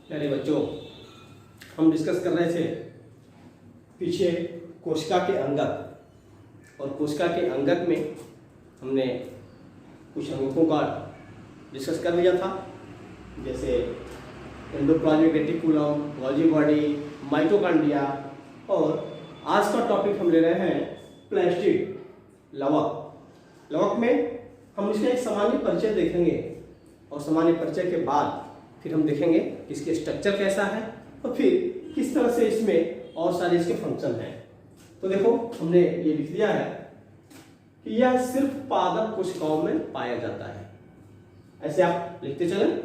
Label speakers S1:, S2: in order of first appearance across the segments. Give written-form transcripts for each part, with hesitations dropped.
S1: प्यारे बच्चों, हम डिस्कस कर रहे थे पीछे कोशिका के अंगक, और कोशिका के अंगक में हमने कुछ अंगकों का डिस्कस कर लिया था, जैसे endoplasmic reticulum, Golgi body, mitochondria. और आज का टॉपिक हम ले रहे हैं प्लास्टिड, लवक। लवक में हम इसका एक सामान्य परिचय देखेंगे, और सामान्य परिचय के बाद फिर हम देखेंगे कि इसके स्ट्रक्चर कैसा है और फिर किस तरह से इसमें और सारे इसके फंक्शन हैं। तो देखो, हमने ये लिख दिया है कि यह सिर्फ पादप कोशिकाओं में पाया जाता है। ऐसे आप लिखते चलें,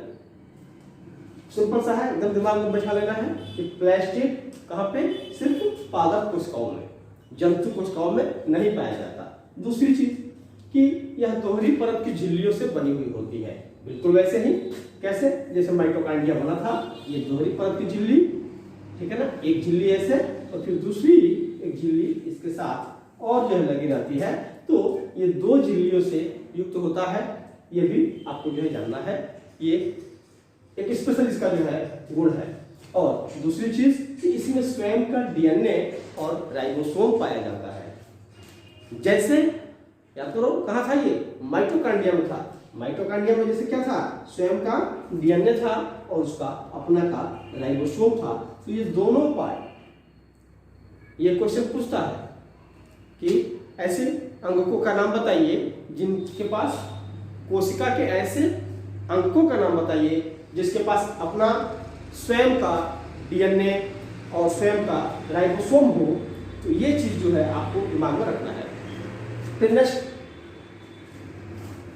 S1: सिंपल सा है, एकदम दिमाग में बैठा लेना है कि प्लास्टिड कहाँ पे, सिर्फ पादप कोशिकाओं में, जंतु कोशिकाओं में नहीं पाया जाता। दूसरी चीज कि यह दोहरी परत की झिल्लियों से बनी हुई होती है, बिल्कुल वैसे ही कैसे जैसे माइटोकॉन्ड्रिया बना था, ये दोहरी परत की झिल्ली, ठीक है ना, एक झिल्ली ऐसे और फिर दूसरी एक झिल्ली इसके साथ और जो है लगी रहती है, तो ये दो झिल्लियों से युक्त होता है। ये भी आपको जो है जानना है, ये एक स्पेशल इसका जो है गुण है। और दूसरी चीज कि इसमें स्वयं का डीएनए और राइबोसोम पाया जाता है। जैसे याद करो, कहाँ था ये, माइटोकॉन्ड्रिया में था। माइटोकॉन्ड्रिया में जैसे क्या था, स्वयं का डीएनए था और उसका अपना का राइबोसोम था। तो ये दोनों पार्ट, ये क्वेश्चन पूछता है कि ऐसे अंगकों का नाम बताइए जिनके पास, कोशिका के ऐसे अंगकों का नाम बताइए जिसके पास अपना स्वयं का डीएनए और स्वयं का राइबोसोम हो। तो ये चीज जो है आपको दिमाग में रखना है। फिर नेक्स्ट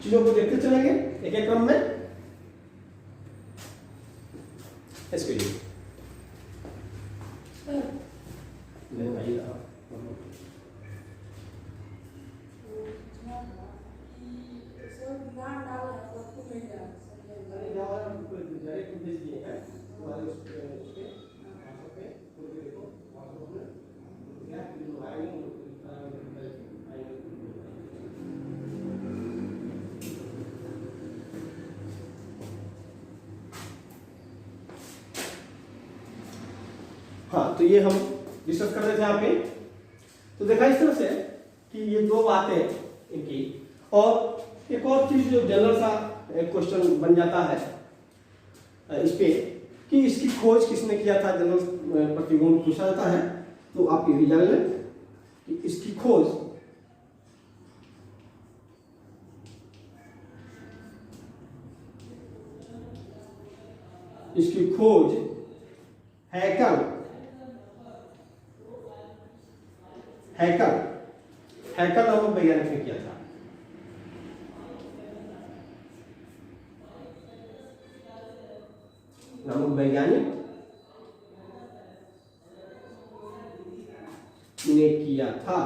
S1: चीजों को देखते चलेंगे एक एक क्रम में। इसके लिए हाँ, तो ये हम डिस्कस कर रहे थे यहाँ पे। तो देखा इस तरह से कि ये दो बातें इनकी, और एक और चीज जो जनरल सा क्वेश्चन बन जाता है इस पे कि इसकी खोज किसने किया था, जनरल प्रतिगुण पूछा जाता है। तो आप ये भी जान लें कि इसकी खोज हैकल नामक वैज्ञानिक ने किया था। नामक वैज्ञानिक ने किया था।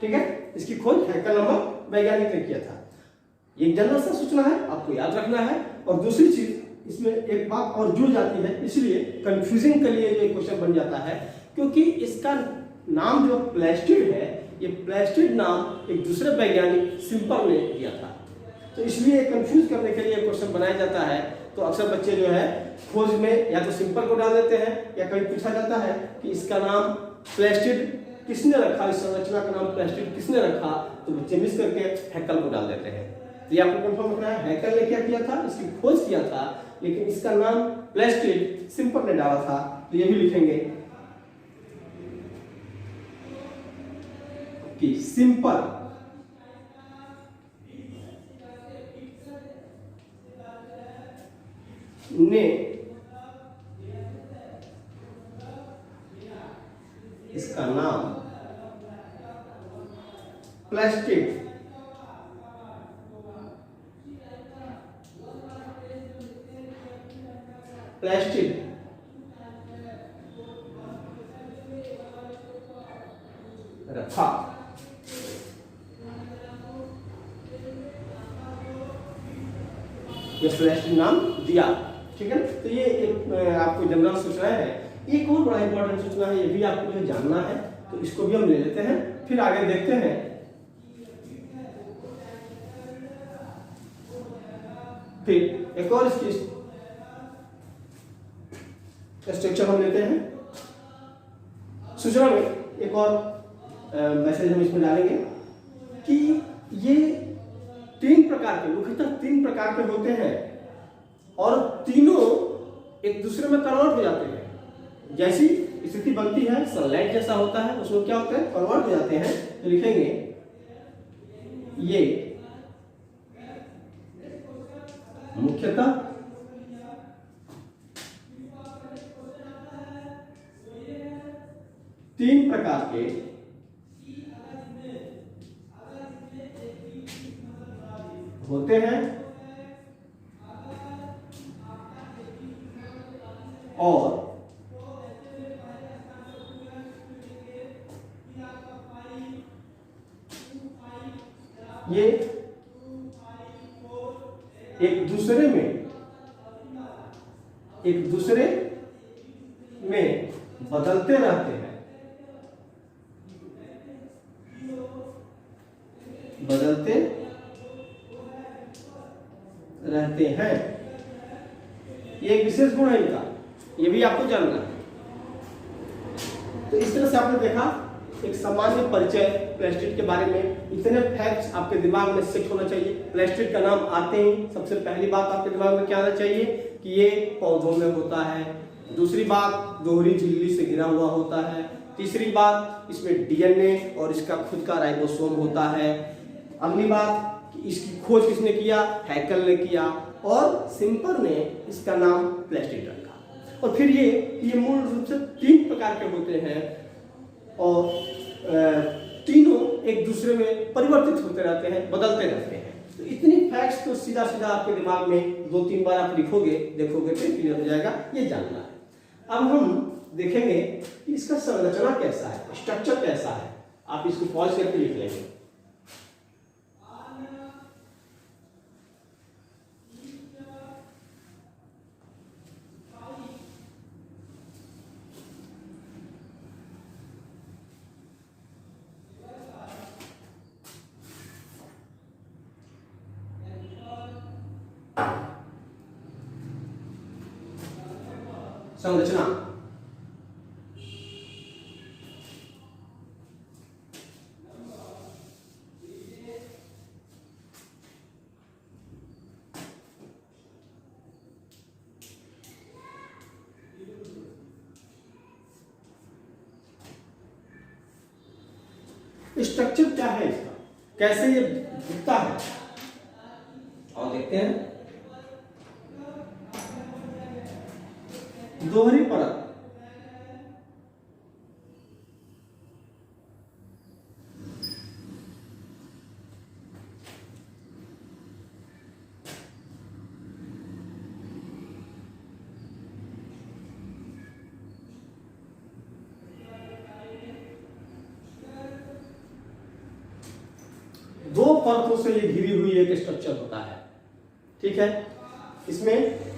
S1: ठीक है, इसकी खोज हैकल नामक वैज्ञानिक ने किया था। ये जनरल सा सूचना है, आपको याद रखना है। और दूसरी चीज इसमें एक बात और जुड़ जाती है, इसलिए कंफ्यूजिंग के लिए ये क्वेश्चन बन जाता है, क्योंकि इसका नाम जो प्लास्टिड है, ये प्लास्टिड नाम एक दूसरे वैज्ञानिक सिंपल ने दिया था। तो इसलिए कंफ्यूज करने के लिए क्वेश्चन बनाया जाता है। तो अक्सर बच्चे जो है खोज में या तो सिंपल को डाल देते हैं, या कभी पूछा जाता है कि इसका नाम प्लास्टिड किसने रखा, इस संरचना का नाम प्लास्टिड किसने रखा, तो बच्चे मिस करके हैकल को डाल देते हैं। तो ये आपको कंफर्म रखना है, हैकल ने क्या किया था, इसकी खोज किया था, लेकिन इसका नाम प्लास्टिड सिंपल ने डाला था। तो ये भी लिखेंगे कि सिंपल ने इसका नाम प्लास्टिड रखा। ये प्लास्टिड नाम दिया, ठीक है। तो ये एक आपको जनरल सूचना है। एक और बड़ा इंपॉर्टेंट सूचना है, ये भी आपको जो जानना है, तो इसको भी हम ले लेते हैं, फिर आगे देखते हैं फिर एक और इसकी स्ट्रक्चर हम लेते हैं। सूचना में एक और मैसेज हम इसमें डालेंगे कि ये 3 प्रकार के, मुख्यतः 3 प्रकार के होते हैं और तीनों एक दूसरे में कन्वर्ट हो जाते हैं। जैसी स्थिति बनती है सनलाइट जैसा होता है, उसमें क्या होता है, कन्वर्ट हो जाते हैं। तो लिखेंगे ये मुख्यतः तीन प्रकार के होते हैं और ये एक दूसरे में बदलते रहते हैं, ये एक विशेष गुण है इनका, ये भी आपको जानना है। तो इस तरह से आपने देखा एक सामान्य परिचय प्लास्टिड के बारे में। इतने फैक्ट्स आपके दिमाग में सेट होना चाहिए। प्लास्टिड का नाम आते ही सबसे पहली बात आपके दिमाग में क्या आना चाहिए कि ये पौधों में होता है। दूसरी बात, दोहरी झिल्ली से घिरा हुआ होता है। तीसरी बात, इसमें डीएनए और इसका खुद का राइबोसोम होता है। अगली बात कि इसकी खोज किसने किया, हैकल ने किया और सिम्पर ने इसका नाम प्लास्टिड रखा। और फिर ये मूल रूप से 3 प्रकार के होते हैं और तीनों एक दूसरे में परिवर्तित होते रहते हैं, बदलते रहते हैं। तो इतनी फैक्ट्स तो सीधा सीधा आपके दिमाग में 2-3 बार आप लिखोगे, देखोगे तो क्लियर हो जाएगा, ये जानना है। अब हम देखेंगे कि इसका संरचना कैसा है, स्ट्रक्चर कैसा है। आप इसको पॉज करके लिख लेंगे। संरचना स्ट्रक्चर क्या है इसका, कैसे ये दिखता है, और देखते हैं। दोहरी परत, दो परतों से ये घिरी हुई एक स्ट्रक्चर होता है। ठीक है, इसमें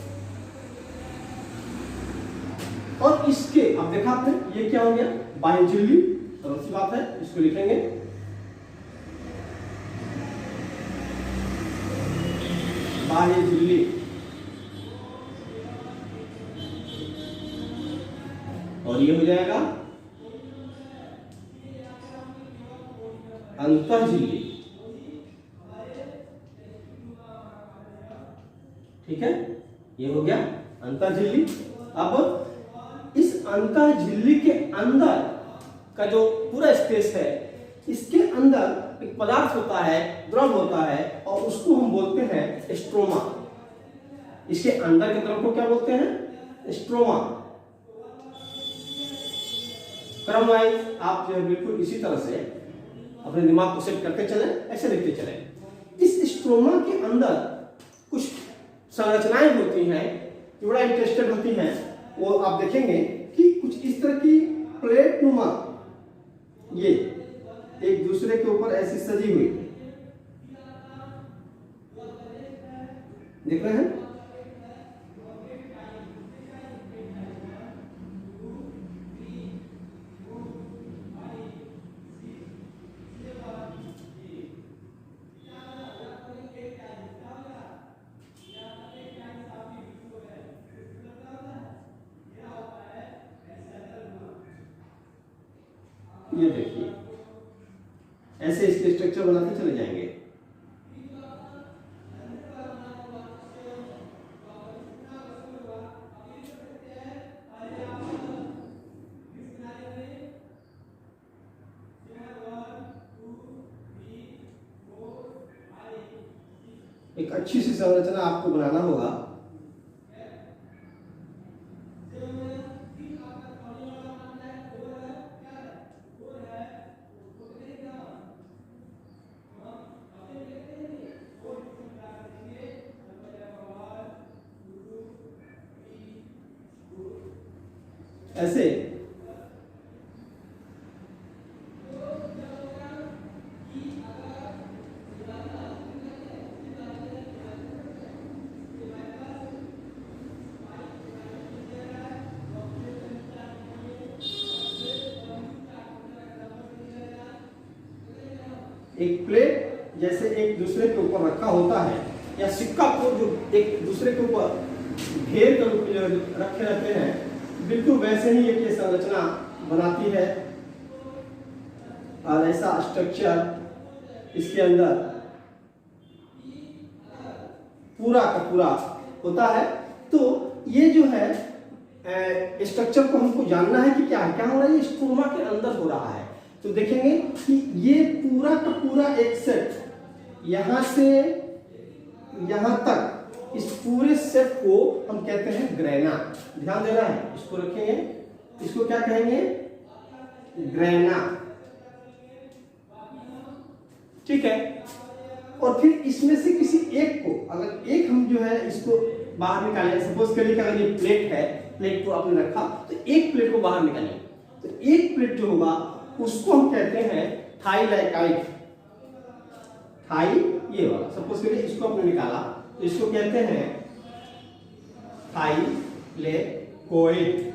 S1: और इसके, अब देखा आपने, ये क्या हो गया, बाह्य झिल्ली। सरल सी बात है, इसको लिखेंगे बाह्य झिल्ली। और ये हो जाएगा अंतर झिल्ली। ठीक है, ये हो गया अंतर झिल्ली। अब इस अंतर झिल्ली के अंदर का जो पूरा स्पेस है, इसके अंदर एक पदार्थ होता है, द्रव होता है, और उसको हम बोलते हैं स्ट्रोमा। इसके अंदर के द्रव को क्या बोलते हैं, स्ट्रोमा। क्रम वाइज आप जो है बिल्कुल इसी तरह से अपने दिमाग को सेट करते चले, ऐसे लिखते चले। इस स्ट्रोमा के अंदर कुछ संरचनाएं होती हैं जो बड़ा इंटरेस्टेड होती हैं। वो आप देखेंगे कि कुछ इस तरह की प्लेट नुमा, ये एक दूसरे के ऊपर ऐसी सजी हुई, देख रहे हैं। ये देखिए, ऐसे इसके स्ट्रक्चर बनाते चले जाएंगे। एक अच्छी सी संरचना आपको बनाना होगा। ऐसे एक प्लेट जैसे एक दूसरे के ऊपर रखा होता है, या सिक्का को जो एक दूसरे के ऊपर घेर कर रखे रहते हैं, बिल्कुल वैसे ही एक ये संरचना बनाती है। और ऐसा स्ट्रक्चर इसके अंदर पूरा का पूरा होता है। तो ये जो है स्ट्रक्चर को हमको जानना है कि क्या है, क्या हो रहा है, ये स्ट्रोमा के अंदर हो रहा है। तो देखेंगे कि ये पूरा का पूरा एक सेट यहां से यहां तक, इस पूरे सेट को हम कहते हैं ग्रेना। ध्यान देना है, इसको रखेंगे, इसको क्या कहेंगे, ग्रेना। ठीक है। और फिर इसमें से किसी एक को, अगर एक हम जो है इसको बाहर निकालें, सपोज करिए कि अगर ये प्लेट है, प्लेट को आपने रखा, तो एक प्लेट को बाहर निकालें, तो एक प्लेट जो होगा उसको हम कहते हैं थाइलैकाइड। थाई ये वाला, सपोज करिए इसको आपने निकाला, तो इसको कहते हैं थाइलैकोइड,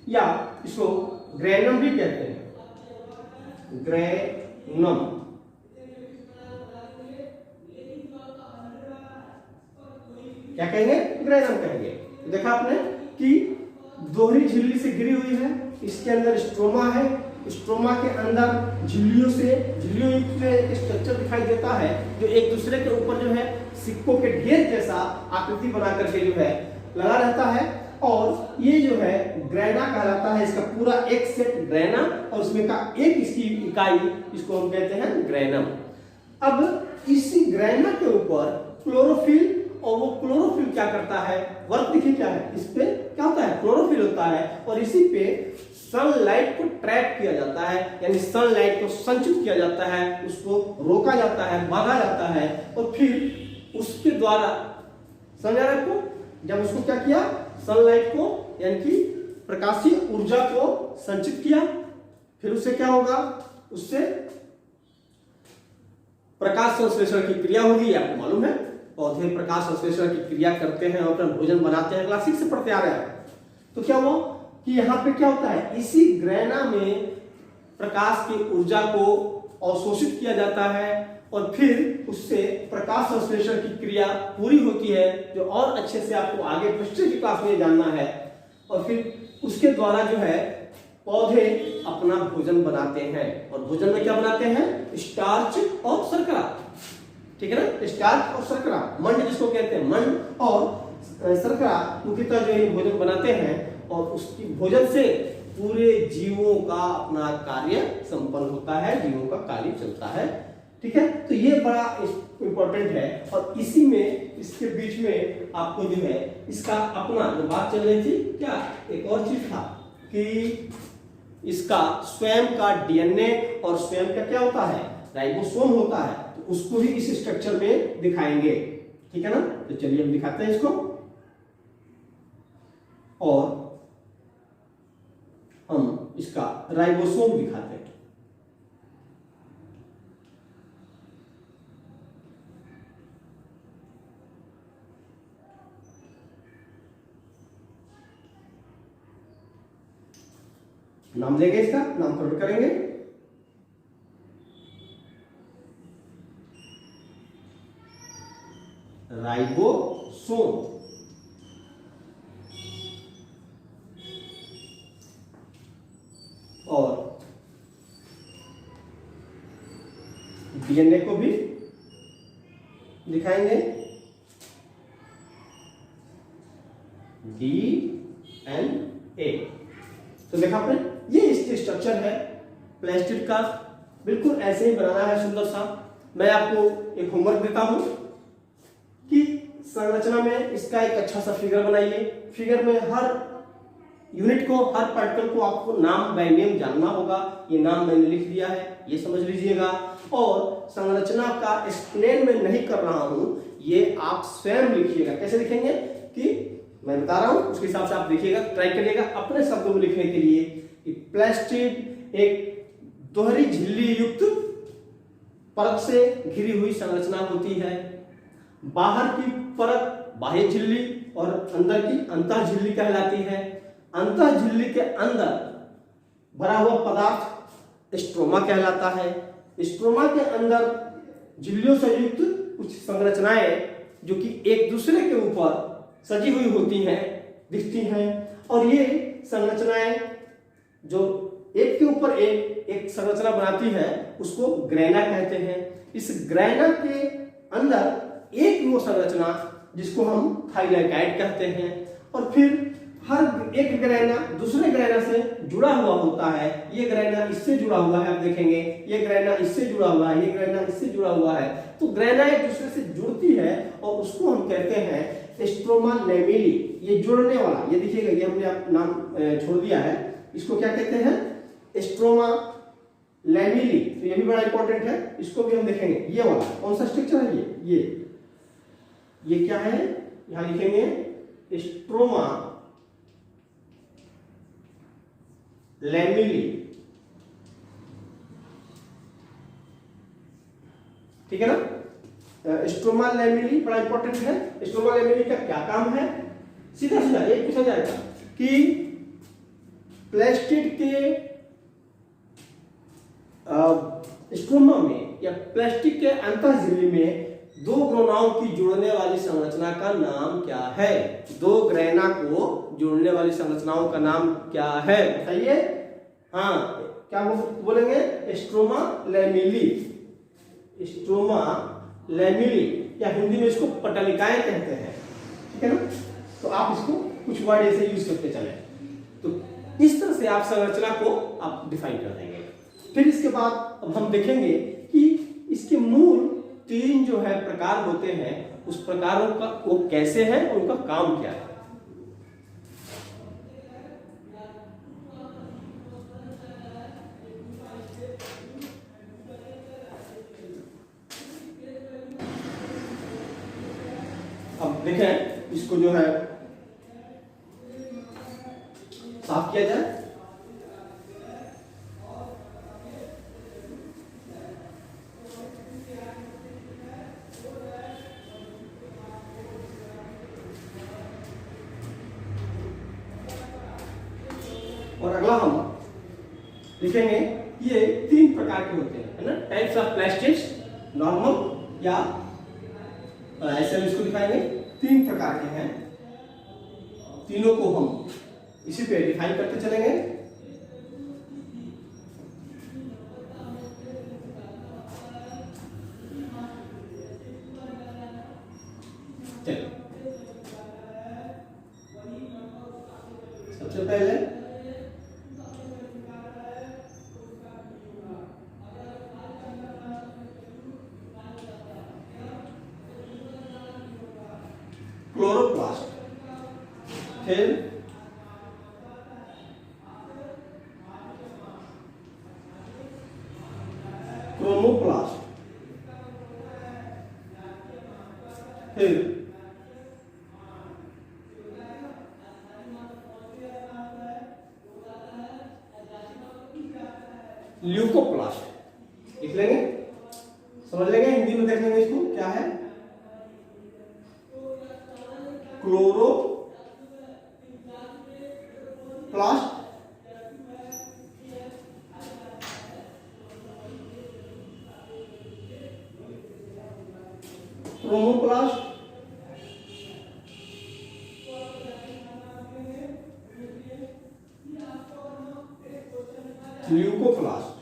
S1: या इसको ग्रेनम भी कहते हैं, ग्रेनम। क्या कहेंगे, ग्रेनम कहेंगे। तो देखा आपने कि दोहरी झिल्ली से घिरी हुई है, इसके अंदर स्ट्रोमा है, स्ट्रोमा के अंदर झिल्लियों युक्त एक स्ट्रक्चर दिखाई देता है, जो एक दूसरे के ऊपर जो है सिक्कों के ढेर जैसा आकृति बना करके जो है लगा रहता है। और ये जो है ग्रेना कहलाता है, इसका पूरा एक सेट ग्रेना, और उसमें का एक इसकी इकाई, इसको हम कहते हैं ग्रेनम। अब इसी ग्रेना के ऊपर क्लोरोफिल, और वो क्लोरोफिल क्या करता है, वर्क देखिए क्या है, इस पे क्या होता है, क्लोरोफिल होता है, और इसी पे सनलाइट को ट्रैप किया जाता है, यानी सनलाइट को संचित किया जाता है, उसको रोका जाता है, बांधा जाता है, और फिर उसके द्वारा, समझा रहे आपको, जब उसको क्या किया, सनलाइट को यानी कि प्रकाशीय ऊर्जा को संचित किया, फिर उससे क्या होगा, उससे प्रकाश संश्लेषण की क्रिया होगी। आपको मालूम है, पौधे प्रकाश संश्लेषण की क्रिया करते हैं और अपना भोजन बनाते हैं, क्लास 6 से पढ़ते आ रहे हैं। तो क्या हुआ कि यहाँ पे क्या होता है, इसी ग्रेना में प्रकाश की ऊर्जा को अवशोषित किया जाता है, और फिर उससे प्रकाश संश्लेषण की क्रिया पूरी होती है, जो और अच्छे से आपको आगे हिस्ट्री की क्लास में जानना है। और फिर उसके द्वारा जो है पौधे अपना भोजन बनाते हैं, और भोजन में क्या बनाते हैं, स्टार्च और शर्करा। ठीक है ना, स्टार्च और शर्करा, मंड जिसको कहते हैं, मंड और शर्करा मुख्यतः जो है भोजन बनाते हैं, और उसकी भोजन से पूरे जीवों का अपना कार्य संपन्न होता है, जीवों का कार्य चलता है। ठीक है, तो ये बड़ा इंपॉर्टेंट है। और इसी में, इसके बीच में आपको जो है इसका अपना जो बात चल रही थी, क्या एक और चीज था कि इसका स्वयं का डीएनए और स्वयं का क्या होता है, राइबोसोम होता है, तो उसको भी इस स्ट्रक्चर में दिखाएंगे। ठीक है ना, तो चलिए हम दिखाते हैं इसको, और हम इसका राइबोसोम दिखाते हैं। नाम देंगे, इसका नामकरण करेंगे। राइबोसोम। डीएनए को भी दिखाएंगे, डीएनए। तो देखा आपने, ये इसकी स्ट्रक्चर है प्लास्टिड का, बिल्कुल ऐसे ही बनाना है सुंदर सा। मैं आपको एक होमवर्क देता हूं कि संरचना में इसका एक अच्छा सा फिगर बनाइए। फिगर में हर यूनिट को, हर पार्टिकल को आपको नाम बाय नेम जानना होगा। ये नाम मैंने लिख दिया है, ये समझ लीजिएगा। और संरचना का एक्सप्लेन मैं नहीं कर रहा हूं, ये आप स्वयं लिखिएगा। कैसे लिखेंगे कि मैं बता रहा हूं, उसके हिसाब से आप देखिएगा, ट्राई करिएगा अपने शब्दों में लिखने के लिए। प्लास्टिड एक दोहरी झिल्ली युक्त परत से घिरी हुई संरचना होती है। बाहर की परत बाह्य झिल्ली और अंदर की अंतः झिल्ली कहलाती है। अंतः झिल्ली के अंदर भरा हुआ पदार्थ स्ट्रोमा कहलाता है। स्ट्रोमा के अंदर झिल्लियों से युक्त कुछ संरचनाएं जो कि एक दूसरे के ऊपर सजी हुई होती हैं, दिखती हैं। और ये संरचनाएं जो एक के ऊपर एक संरचना बनाती है, उसको ग्रेना कहते हैं। इस ग्रेना के अंदर एक वो संरचना जिसको हम थाइलेकाइड कहते हैं, और फिर हर एक ग्रेना दूसरे ग्रेना से जुड़ा हुआ होता है। ये ग्रेना इससे जुड़ा हुआ है, आप देखेंगे ये ग्रेना इससे जुड़ा हुआ है, ये ग्रेना इससे जुड़ा हुआ है। तो ग्रेना एक दूसरे से जुड़ती है और उसको हम कहते हैं स्ट्रोमा लैमेली। ये जुड़ने वाला, ये देखिएगा, ये हमने आप नाम छोड़ दिया है, इसको क्या कहते हैं, स्ट्रोमा लैमेली। तो ये भी बड़ा इंपॉर्टेंट है, इसको भी हम देखेंगे। ये वाला कौन सा स्ट्रक्चर है, ये क्या है, यहां लिखेंगे स्ट्रोमा लैमेली। ठीक है ना। स्ट्रोमा लैमेली बड़ा इंपॉर्टेंट है। स्ट्रोमा लैमेली का क्या काम है, सीधा सीधा एक पूछा जाएगा कि प्लास्टिड के स्ट्रोमा में या प्लास्टिक के अंतः झिल्ली में दो ग्रेनाओं की जोड़ने वाली संरचना का नाम क्या है। दो ग्रेना को जोड़ने वाली संरचनाओं का नाम क्या है, बताइए। हाँ, क्या बोलेंगे, स्ट्रोमा लैमेली। स्ट्रोमा लैमेली, या हिंदी में इसको पटलिकाएं कहते हैं। ठीक है ना। तो आप इसको कुछ वर्ड ऐसे यूज करते चले, तो इस तरह से आप संरचना को आप डिफाइन कर देंगे। फिर इसके बाद अब हम देखेंगे कि इसके मूल तीन जो है प्रकार होते हैं, उस प्रकारों का वो कैसे है, उनका काम क्या है। अब देखें, इसको जो है साफ किया जाए। और अगला हम लिखेंगे, ये तीन प्रकार के होते हैं, है ना, टाइप्स ऑफ प्लास्टिड्स, नॉर्मल या ऐसे हम इसको दिखाएंगे। तीन प्रकार के हैं, तीनों को हम इसी पे डिफाइन करते चलेंगे। चलिए, सबसे पहले क्लोरोप्लास्ट, फिर क्रोमोप्लास्ट, फिर ल्यूकोप्लास्ट। लिख लेंगे, समझ लेंगे, हिंदी में देख लेंगे इसको क्या है, क्लोरो प्लास्ट, क्रोमोप्लास्ट, ल्यूकोप्लास्ट।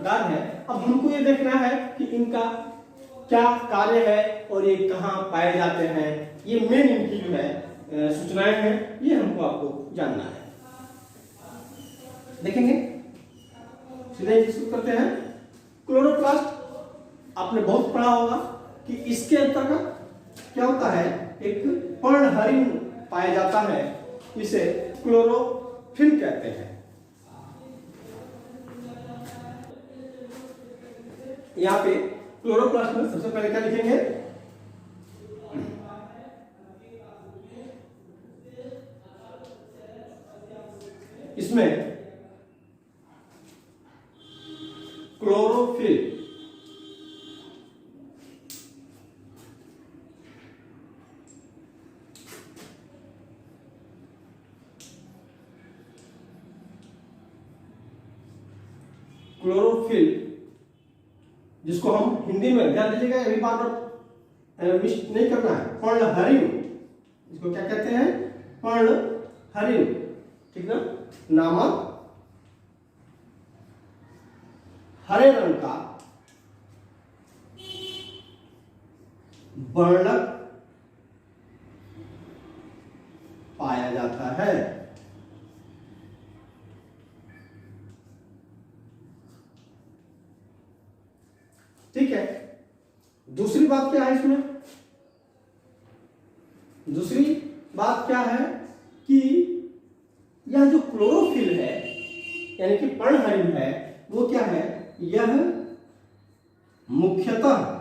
S1: प्रकार है। अब हमको ये देखना है कि इनका क्या कार्य है और ये कहाँ पाए जाते हैं, ये मेन इनकी जो है सूचनाएं हैं, ये हमको आपको जानना है। देखेंगे, सीधे शुरू करते हैं। क्लोरोप्लास्ट आपने बहुत पढ़ा होगा कि इसके अंतर्गत क्या होता है, एक पर्णहरिण पाया जाता है, इसे क्लोरोफिल कहते हैं। यहाँ पे क्लोरोप्लास्ट में सबसे पहले क्या लिखेंगे, इसमें क्लोरोफिल क्लोरोफिल जिसको हम हिंदी में ध्यान दीजिएगा, अभी बार बार मिस नहीं करना है, पर्णहरिण, इसको क्या कहते हैं, पर्णहरिण, ठीक ना, नामक हरे रंग का वर्णक पाया जाता है। ठीक है, दूसरी बात क्या है इसमें, दूसरी बात क्या है कि यह जो क्लोरोफिल है यानी कि पर्णहरिण है, वो क्या है, यह मुख्यतः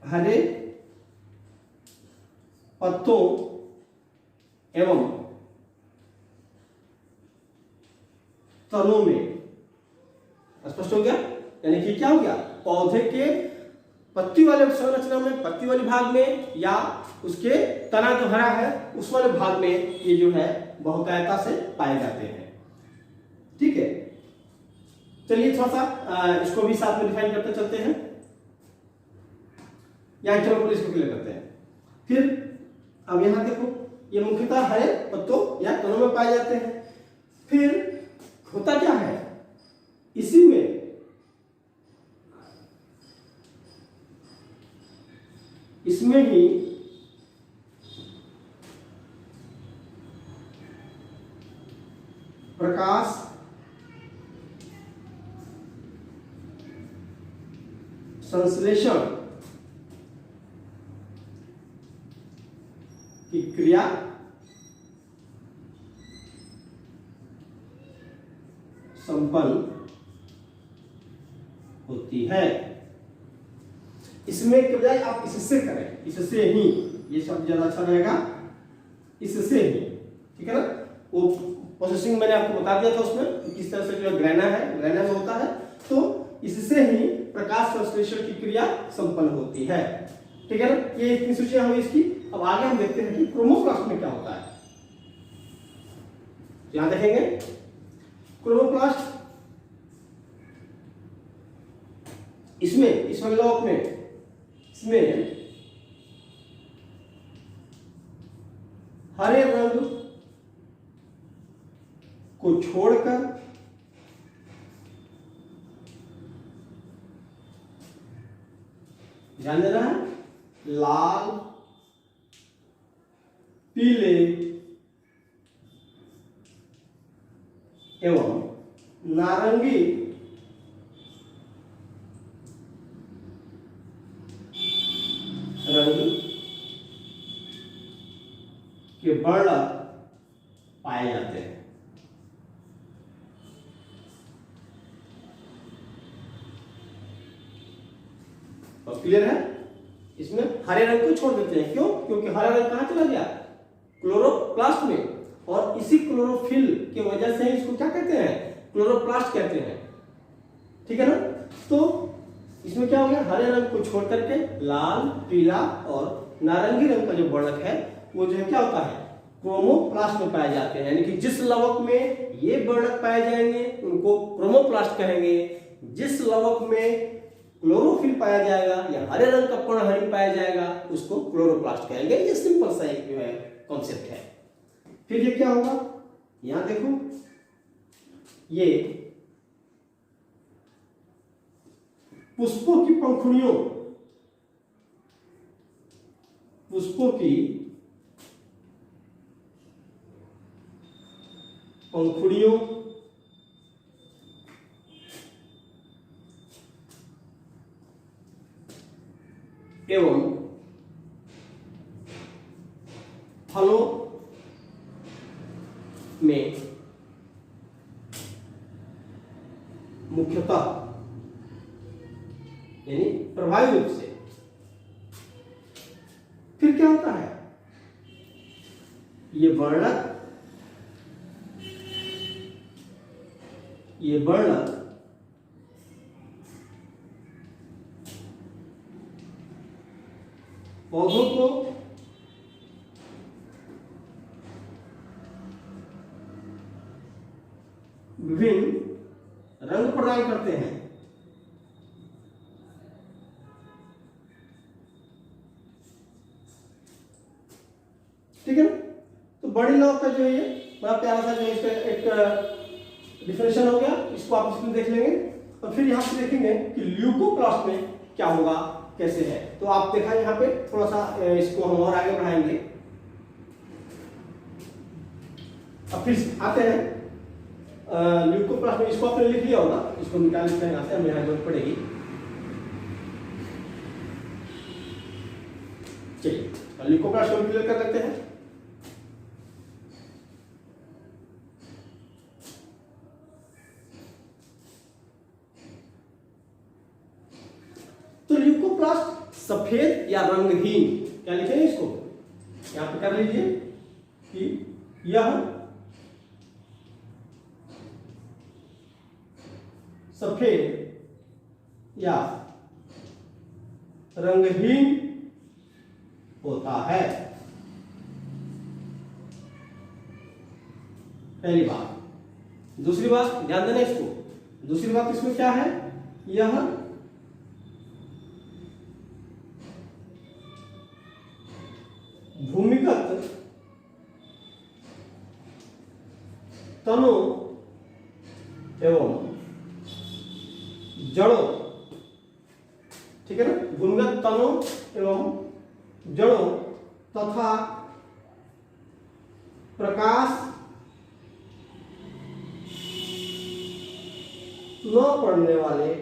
S1: हरे पत्तों एवं तनों में, स्पष्ट हो गया, यानी कि क्या हो गया, पौधे के पत्ती वाले संरचना में, पत्ती वाले भाग में, या उसके तना जो हरा है उस वाले भाग में ये जो है बहुतायता से पाए जाते हैं। ठीक है, चलिए थोड़ा सा इसको भी साथ में डिफाइन करते चलते हैं, या चलो इसको क्लियर करते हैं। फिर अब यहां देखो, ये मुख्यतः हरे पत्तों या तनों में पाए जाते हैं। फिर होता क्या है, इसी में इसमें ही प्रकाश संश्लेषण की क्रिया संपन्न होती है। इसमें के बजाय आप इससे करें, इससे ही, ये शब्द ज्यादा अच्छा रहेगा, इससे ही, ठीक है ना। वो प्रोसेसिंग मैंने आपको बता दिया था उसमें किस तरह से जो ग्रेना है, ग्रेना में होता है, तो इससे ही प्रकाश संश्लेषण की क्रिया संपन्न होती है। ठीक है ना, ये इतनी सूचियां हुई इसकी। अब आगे हम देखते हैं कि क्रोमोप्लास्ट में क्या होता है। यहां देखेंगे क्रोमोप्लास्ट, इसमें इस ब्लॉक में इसमें हरे रंग को छोड़कर ध्यान देना है, लाल, पीले एवं नारंगी रंग के वर्णक पाए जाते हैं। और क्लियर है, इसमें हरे रंग को छोड़ देते हैं, क्यों, क्योंकि हरा रंग कहां चला गया, क्लोरोप्लास्ट में, और इसी क्लोरोफिल की वजह से इसको क्या कहते हैं, क्लोरोप्लास्ट कहते हैं। ठीक है ना, तो इसमें क्या हो गया, हरे रंग को छोड़ करके लाल, पीला और नारंगी रंग का जो वर्णक है वो जो है क्या होता है, क्रोमोप्लास्ट में पाए जाते हैं। यानी कि जिस लवक में ये वर्णक पाए जाएंगे उनको क्रोमोप्लास्ट कहेंगे, जिस लवक में क्लोरोफिल पाया जाएगा या हरे रंग का पर्णहरिण पाया जाएगा उसको क्लोरोप्लास्ट कहेंगे। ये सिंपल सा एक जो है कॉन्सेप्ट है। फिर ये क्या होगा, यहां देखो, ये पुष्पों की पंखुड़ियों, पुष्पों की पंखुड़ियों एवं फलों में मुख्यतः यानी प्रभावी रूप से, फिर क्या होता है, ये वर्णक पौधों को विभिन्न रंग प्रदान करते हैं। ठीक है ना। तो बड़ी लॉ का जो ये बड़ा प्यारा सा जो इसका एक डिफिनेशन हो गया, इसको आप इसमें देख लेंगे। और फिर यहाँ पे देखेंगे कि ल्यूकोप्लास्ट में क्या होगा, कैसे है। तो आप देखा यहाँ पे थोड़ा सा इसको हम और आगे बढ़ाएंगे। अब फिर आते हैं ल्यूकोप्लास्ट में, इसको आपने लिख लिया होगा, इसको निकाल लेते हैं यहाँ से, हमें यहाँ जरूरत पड़ेगी। चलिए ल्यूकोप्लास्ट को क्लियर कर लेते हैं। तो ल्यूकोप्लास्ट सफेद या रंगहीन, क्या लिखेंगे इसको, यहां पे कर लीजिए कि यह सफेद या रंगहीन होता है। पहली बात। दूसरी बात ध्यान देना इसको, दूसरी बात इसमें क्या है, यह भूमिगत तनों एवं जड़ों, ठीक है ना, भूमिगत तनों एवं जड़ों तथा प्रकाश न पड़ने वाले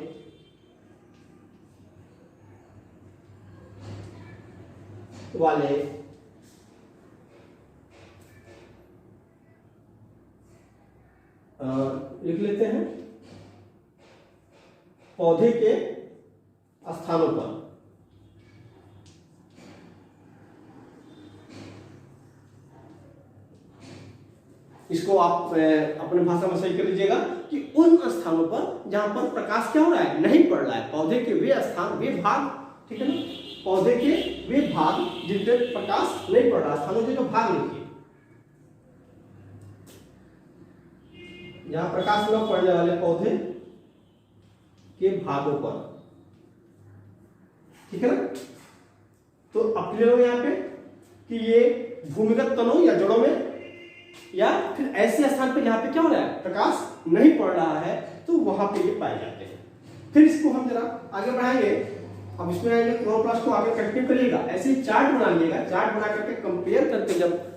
S1: लिख लेते हैं, पौधे के स्थानों पर। इसको आप अपने भाषा में सही कर लीजिएगा कि उन स्थानों पर जहां पर प्रकाश क्या हो रहा है, नहीं पड़ रहा है। पौधे के वे स्थान, वे भाग, ठीक है ना, पौधे के वे भाग जिन पर प्रकाश नहीं पड़ रहा, स्थानों के जो भाग लिखिए, जहां प्रकाश न पड़ने वाले पौधे के भागों पर, ठीक है ना। तो अब क्लियर हो यहाँ पे कि ये भूमिगत तनों या जड़ों में या फिर ऐसे स्थान पर जहां पे क्या हो रहा है, प्रकाश नहीं पड़ रहा है, तो वहां पे ये पाए जाते हैं। फिर इसको हम जरा आगे बढ़ाएंगे। अब इसमें आएंगे क्लोरोप्लास्ट को आगे कंटिन्यू करिएगा, ऐसे ही चार्ट बना लीजिएगा। चार्ट बना करके कंपेयर करके जब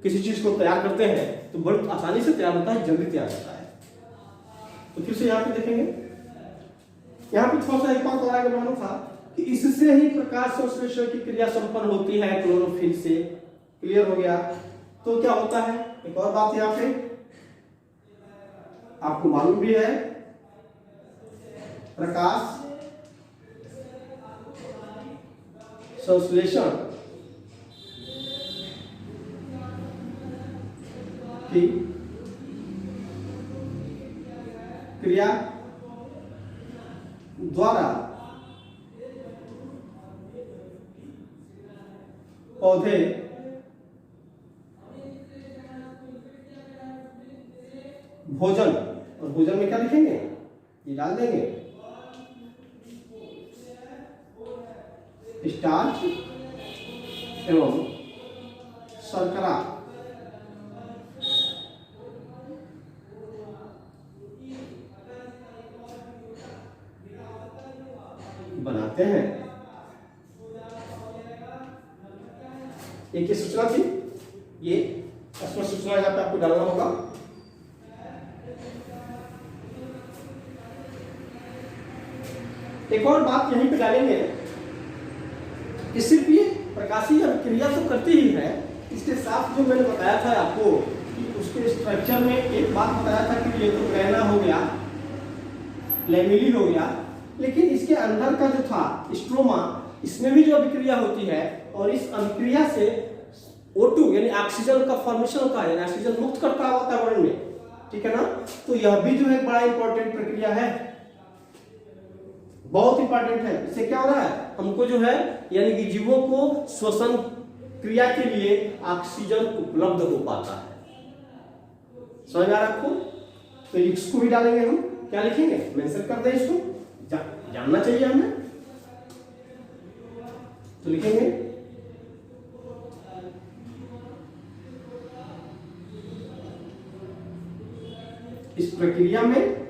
S1: किसी चीज को तैयार करते हैं तो बहुत आसानी से तैयार होता है, जल्दी तैयार होता है। तो फिर से यहाँ पे देखेंगे, यहाँ पे थोड़ा सा एक बात और आगे बढ़ाना था कि इससे ही प्रकाश संश्लेषण की क्रिया संपन्न होती है क्लोरोफिल से। क्लियर हो गया। तो क्या होता है, एक और बात यहाँ पे आपको मालूम भी है, प्रकाश संश्लेषण की क्रिया द्वारा पौधे भोजन, और भोजन में क्या लिखेंगे, ये डाल देंगे, स्टार्च एवं शर्करा बनाते हैं। एक ये सूचना थी, ये स्पष्ट सूचना यहाँ पे आपको डालना होगा। एक और बात यहीं पे डालेंगे कि सिर्फ ये प्रकाशीय अभिक्रिया तो करती ही है, इसके साथ जो मैंने बताया था आपको कि उसके स्ट्रक्चर में एक बात बताया था कि ये तो ग्रैना हो गया, लैमेलिन हो गया, लेकिन इसके अंदर का जो था स्ट्रोमा, इसमें भी जो अभिक्रिया होती है और इस अभिक्रिया से O2 यानी ऑक्सीजन का फॉर्मेशन होता है, यानी ऑक्सीजन मुक्त करता है वातावरण में, ठीक है ना। तो यह भी जो है बड़ा इंपॉर्टेंट प्रक्रिया है, बहुत इंपॉर्टेंट है। इससे क्या हो रहा है, हमको जो है यानी कि जीवों को श्वसन क्रिया के लिए ऑक्सीजन उपलब्ध हो पाता है। समझ आ रहा है आपको? तो इसको भी डालेंगे हम, क्या लिखेंगे, मेंशन कर दें इसको, जानना चाहिए हमें, तो लिखेंगे इस प्रक्रिया में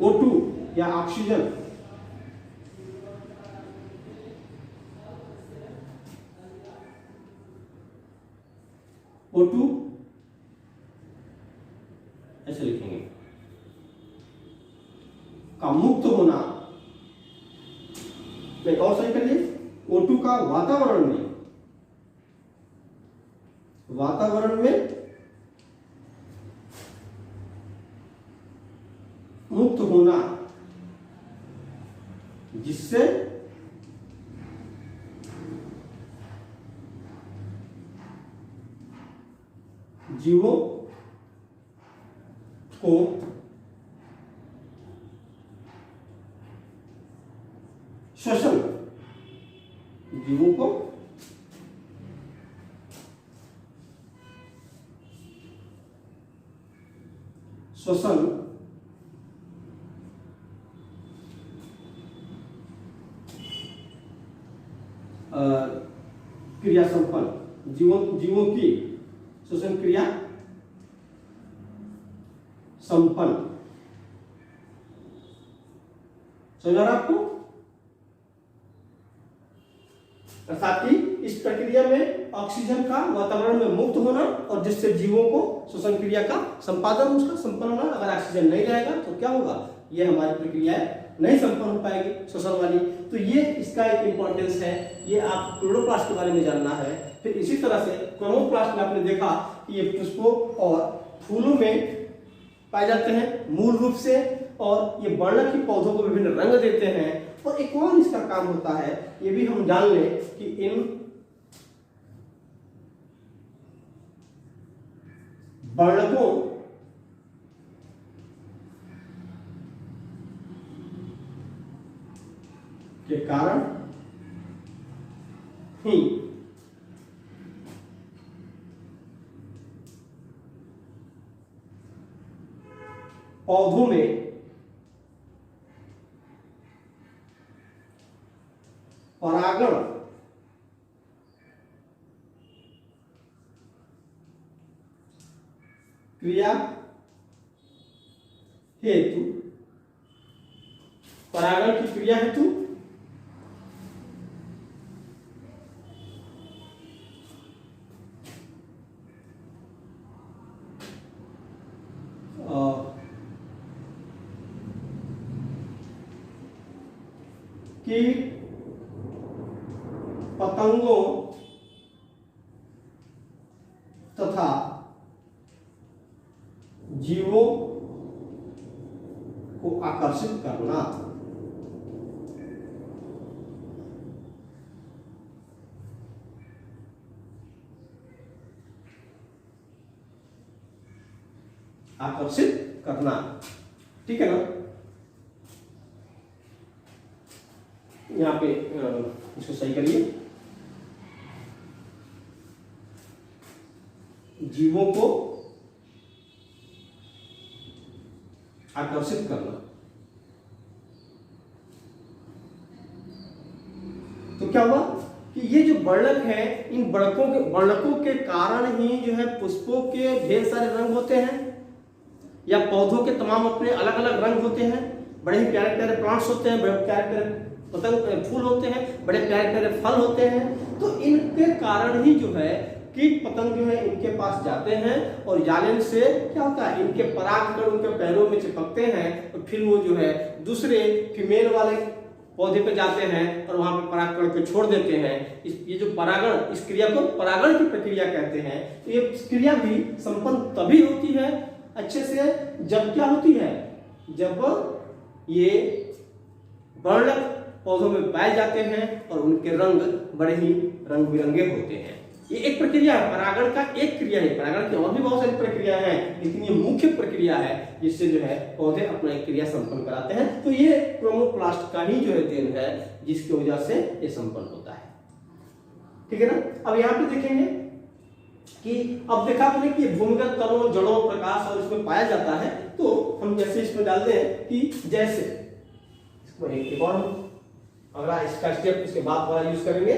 S1: O2 या ऑक्सीजन O2 ऐसे लिखेंगे का मुक्त होना, नहीं और सही करिए, O2 का वातावरण में मुक्त होना, जिससे जीवों को श्वसन, जीवों को श्वसन क्रिया संपन्न, जीवों की श्वसन क्रिया संपन्न। समझ आ रहा आपको? साथ ही इस प्रक्रिया में ऑक्सीजन का वातावरण में मुक्त होना और जिससे जीवों को श्वसन क्रिया का संपादन उसका संपन्न होना। अगर ऑक्सीजन नहीं रहेगा तो क्या होगा, ये हमारी प्रक्रिया नहीं संपन्न हो पाएगी श्वसन वाली। तो ये इसका एक इंपॉर्टेंस है, ये आप क्लोरोप्लास्ट के बारे में जानना है। फिर इसी तरह से क्रोमोप्लास्ट में आपने देखा कि ये पुष्पों और फूलों में पाए जाते हैं मूल रूप से, और ये वर्णक ही पौधों को विभिन्न रंग देते हैं। और एक और इसका काम होता है, ये भी हम जान लें कि इन वर्णकों के कारण ही पौधों में परागण क्रिया हेतु, परागण की क्रिया हेतु कीट पतंगों तथा जीवों को आकर्षित करना। आकर्षित करना, ठीक है ना। यहाँ पे इसको सही करिए, जीवों को आकर्षित करना। तो क्या हुआ कि ये जो वर्णक है, इन वर्णकों के कारण ही जो है पुष्पों के ढेर सारे रंग होते हैं, या पौधों के तमाम अपने अलग अलग रंग होते हैं, बड़े ही प्यारे प्यारे प्लांट्स होते हैं, बड़े प्यारे प्यारे पतंग फूल होते हैं, बड़े प्यारे प्यारे फल होते हैं। तो इनके कारण ही जो है कीट पतंग जो है इनके पास जाते हैं और जाने से क्या होता है, इनके परागकण उनके पैरों में चिपकते हैं और फिर वो जो है दूसरे फीमेल वाले पौधे पे जाते हैं और वहां पे परागकण को छोड़ देते हैं। ये जो परागण, इस क्रिया को परागण की प्रक्रिया कहते हैं। तो ये क्रिया भी संपन्न तभी होती है अच्छे से जब क्या होती है, जब ये वर्णक पौधों में पाए जाते हैं और उनके रंग बड़े ही रंग बिरंगे होते हैं। ये एक प्रक्रिया है, परागण का एक क्रिया है। परागण की और भी बहुत सारी प्रक्रिया है, लेकिन ये मुख्य प्रक्रिया है जिससे जो है पौधे अपना एक क्रिया संपन्न कराते हैं। तो ये क्रोमोप्लास्ट का ही जो है देन है, जिसकी वजह से ये संपन्न होता है। ठीक है ना। अब यहाँ पे देखेंगे कि अब देखा आपने कि भूमिगत तलों, जड़ों, प्रकाश और इसमें पाया जाता है। तो हम जैसे इसमें डालते हैं कि जैसे इसको एक और अगला इसका स्टेप उसके बाद वाला यूज करेंगे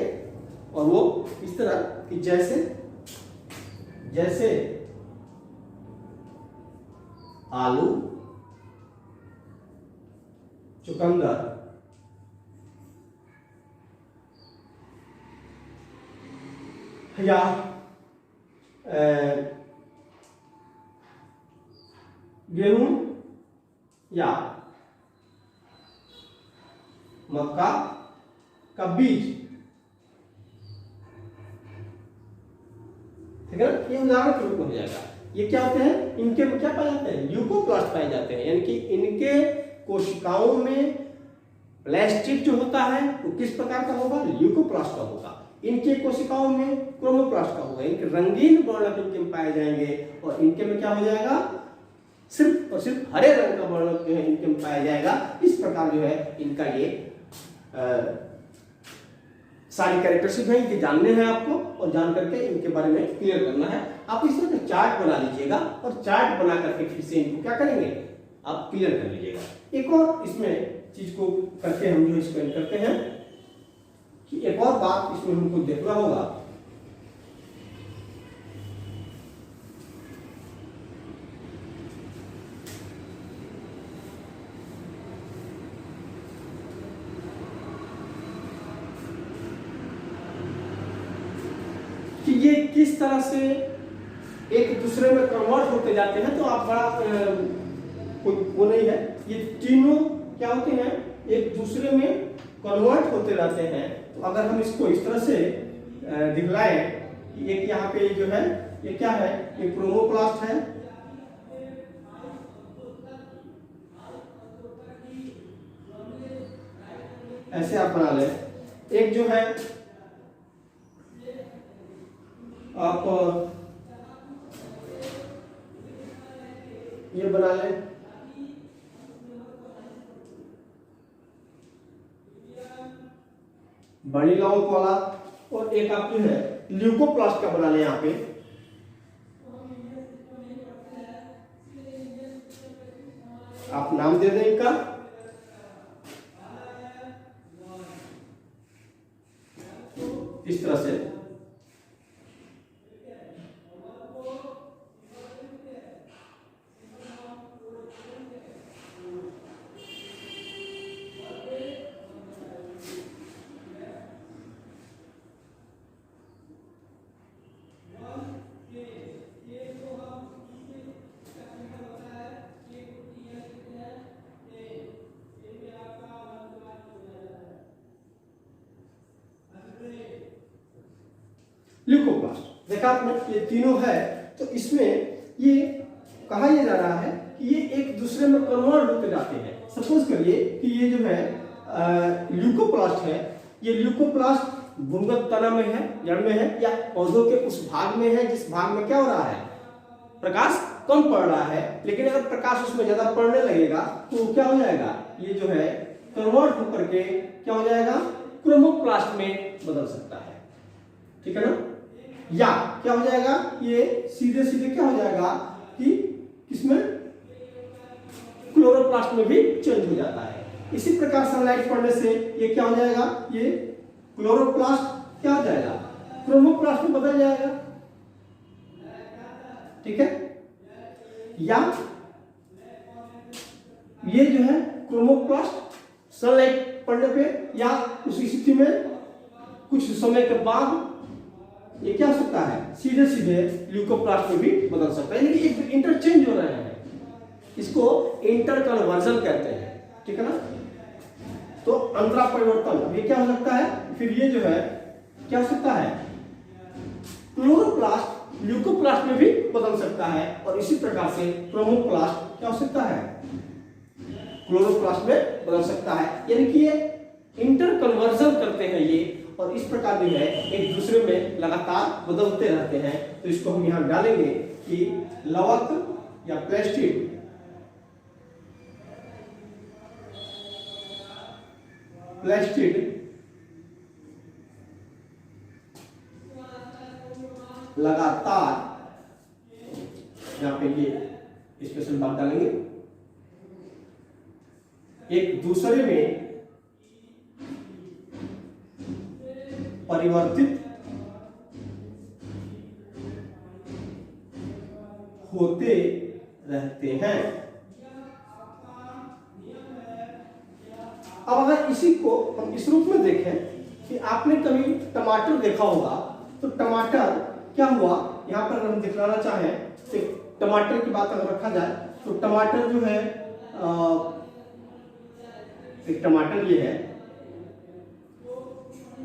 S1: और वो इस तरह कि जैसे जैसे आलू, चुकंदर, या गेहूं या मक्का का बीज, ठीक है ना, ये उदाहरण के रूप में हो जाएगा। ये क्या होते हैं, इनके में क्या पाए जाते हैं, ल्यूकोप्लास्ट पाए जाते हैं। यानी कि इनके कोशिकाओं में प्लास्टिक जो होता है वो किस प्रकार का होगा, ल्यूकोप्लास्ट का होगा। इनके कोशिकाओं में क्रोमोप्लास्ट का होगा। इनके रंगीन वर्णक इनके में पाए जाएंगे और इनके में क्या हो जाएगा, सिर्फ और सिर्फ हरे रंग का वर्णक जो है इनके में पाया जाएगा। इस प्रकार जो है इनका ये सारी कैरेक्टरिस्टिक है, इनके जानने हैं आपको और जान करके इनके बारे में क्लियर करना है। आप इस तरह का चार्ट बना लीजिएगा और चार्ट बना करके फिर से इनको क्या करेंगे, आप क्लियर कर लीजिएगा। एक और इसमें चीज को करके हम जो एक्सप्लेन करते हैं कि एक और बात इसमें हमको देखना होगा कि ये किस तरह से एक दूसरे में कन्वर्ट होते जाते हैं। तो आप बड़ा कोई वो नहीं है, ये तीनों क्या होते हैं, एक दूसरे में कन्वर्ट होते रहते हैं। तो अगर हम इसको इस तरह से दिखलाएं कि एक यहाँ पे जो है ये क्या है, ये क्रोमोप्लास्ट है, ऐसे आप बना लें। एक जो है आप ये बना लें, बड़ी लौंग वाला, और एक आप जो है ल्यूकोप्लास्ट का बना लें। यहाँ पे आप नाम दे दें इनका, इस तरह से। ल्यूकोप्लास्ट देखा आपने, ये तीनों है। तो इसमें ये कहा यह जा रहा है कि ये एक दूसरे में कन्वर्ट होते जाते हैं। सपोज करिए कि ये जो है ल्यूकोप्लास्ट है, ये ल्यूकोप्लास्ट भूमिगत तना में है, जड़ में है, या पौधों के उस भाग में है जिस भाग में क्या हो रहा है, प्रकाश कम पड़ रहा है। लेकिन अगर प्रकाश उसमें ज्यादा पड़ने लगेगा तो क्या हो जाएगा, ये जो है कन्वर्ट होकर के क्या हो जाएगा, क्रोमोप्लास्ट में बदल सकता है। ठीक है ना। या क्या हो जाएगा, ये सीधे सीधे क्या हो जाएगा कि किसमें, क्लोरोप्लास्ट में भी चेंज हो जाता है। इसी प्रकार सनलाइट पड़ने से ये क्या हो जाएगा, ये क्लोरोप्लास्ट क्या हो जाएगा, क्रोमोप्लास्ट में बदल जाएगा। ठीक है। या ये जो है क्रोमोप्लास्ट सनलाइट पड़ने पे या उस स्थिति में कुछ समय के बाद ये क्या हो सकता है, सीधे सीधे ल्यूकोप्लास्ट में भी बदल सकता है, यानी कि एक इंटरचेंज हो रहे हैं, इसको इंटर कन्वर्जन कहते हैं, ठीक है ना। तो अंतरा परिवर्तन ये क्या हो सकता है, फिर ये जो है क्या हो सकता है, क्लोरोप्लास्ट ल्यूकोप्लास्ट में भी बदल सकता है, और इसी प्रकार से क्रोमोप्लास्ट क्या हो सकता है, क्लोरोप्लास्ट में बदल सकता है, यानी कि ये इंटर कन्वर्जन करते हैं ये, और इस प्रकार जो है एक दूसरे में लगातार बदलते रहते हैं। तो इसको हम यहां डालेंगे कि लवक या प्लास्टिड लगातार, यहां पे ये स्पेशल बात डालेंगे, एक दूसरे में परिवर्तित होते रहते हैं। अब अगर इसी को हम इस रूप में देखें कि आपने कभी टमाटर देखा होगा, तो टमाटर क्या हुआ, यहां पर हम दिखलाना चाहें तो टमाटर की बात अगर रखा जाए तो टमाटर जो है एक टमाटर ये है,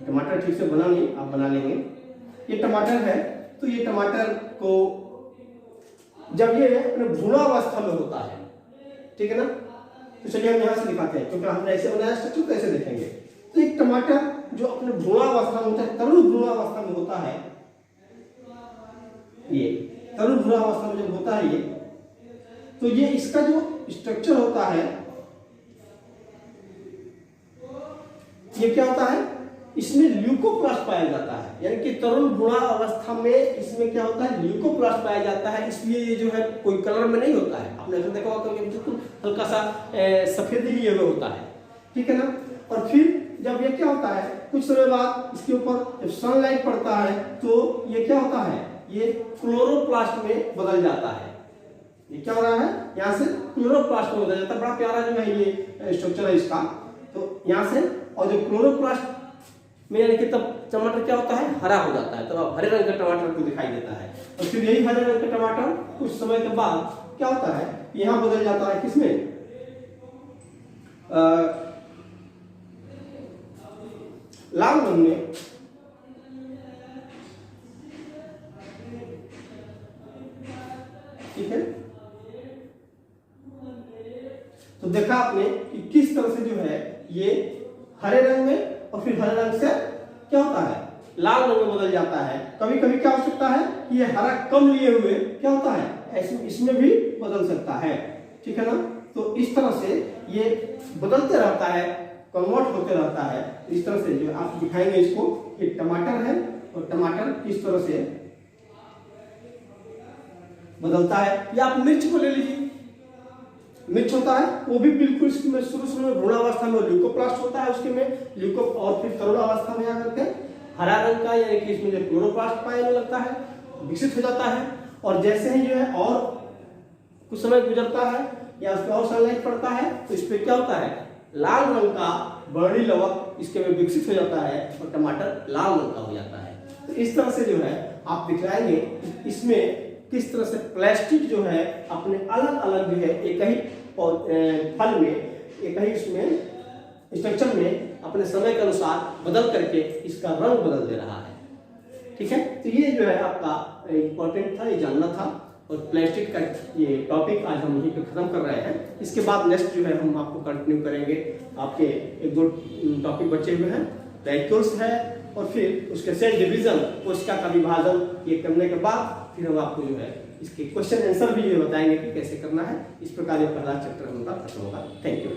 S1: टमाटर ठीक से बना नहीं, आप बना लेंगे, ये टमाटर है। तो ये टमाटर को जब ये अपने भुना अवस्था में होता है, ठीक है ना, तो चलिए हम यहां से दिखाते हैं, क्योंकि हमने ऐसे बनाया स्ट्रक्चर, तो ऐसे देखेंगे। तो एक टमाटर जो अपने भुना अवस्था में होता है, तरुण भुना अवस्था में होता है, ये तरुण भुना अवस्था में जब होता है ये, तो ये इसका जो स्ट्रक्चर होता है ये क्या होता है, इसमें ल्यूकोप्लास्ट पाया जाता है, यानी कि तरुण भ्रूण अवस्था में इसमें क्या होता है, ल्यूकोप्लास्ट पाया जाता है, इसलिए ये जो है कोई कलर में नहीं होता है, आपने अगर देखा होगा बिल्कुल हल्का सा सफेद लिए हुए होता है, ठीक है ना। और फिर जब ये क्या होता है, कुछ समय बाद इसके ऊपर जब सनलाइट पड़ता है तो ये क्या होता है, ये क्लोरोप्लास्ट में बदल जाता है। ये क्या हो रहा है, यहाँ से क्लोरोप्लास्ट में बदल जाता है, बड़ा प्यारा जो है ये स्ट्रक्चर है इसका। तो यहाँ से, और जो क्लोरोप्लास्ट में यानी कि तब टमाटर क्या होता है, हरा हो जाता है, तो अब हरे रंग का टमाटर को दिखाई देता है। और फिर यही हरे रंग का टमाटर कुछ समय के बाद क्या होता है, यहाँ बदल जाता है किसमें, लाल रंग में। ठीक है, तो देखा आपने कि किस तरह से जो है ये हरे रंग में और फिर हरे रंग से क्या होता है, लाल रंग में बदल जाता है। कभी कभी क्या हो सकता है कि ये हरा कम लिए हुए क्या होता है, इसमें भी बदल सकता है, ठीक है ना। तो इस तरह से ये बदलते रहता है, कन्वर्ट होते रहता है। इस तरह से जो आप दिखाएंगे इसको कि टमाटर है और टमाटर किस तरह से बदलता है। या आप मिर्च को ले लीजिए, मिर्च होता है वो भी बिल्कुल इसमें शुरू में भ्रूणावस्था में ल्यूकोप्लास्ट होता है, उसके में ल्यूको, और फिर तरुणावस्था में आकर के हरा रंग का यानी कि इसमें जो क्लोरोप्लास्ट पाया लगता है, विकसित हो जाता है। और जैसे ही जो है और कुछ समय गुजरता है या उस पर और सनलाइट पड़ता है तो इस पर क्या होता है, लाल रंग का वर्णी लवक इसके में विकसित हो जाता है और टमाटर लाल रंग का हो जाता है। तो इस तरह से जो है आप दिखलाएंगे इसमें किस तरह से प्लास्टिक जो है अपने अलग अलग जो है एक ही फल में, एक ही इसमें स्ट्रक्चर में अपने समय के अनुसार बदल करके इसका रंग बदल दे रहा है। ठीक है, तो ये जो है आपका इम्पोर्टेंट था, ये जानना था। और प्लास्टिक का ये टॉपिक आज हम यहीं पे खत्म कर रहे हैं। इसके बाद नेक्स्ट जो है हम आपको कंटिन्यू करेंगे। आपके एक दो टॉपिक बचे हुए हैं, वैक्यूल्स है और फिर उसके सेल डिवीजन, कोशिका का विभाजन, ये करने के बाद फिर हम आपको जो है इसके क्वेश्चन आंसर भी ये बताएंगे कि कैसे करना है। इस प्रकार ये पहला चैप्टर हमारा खत्म होगा। Thank you.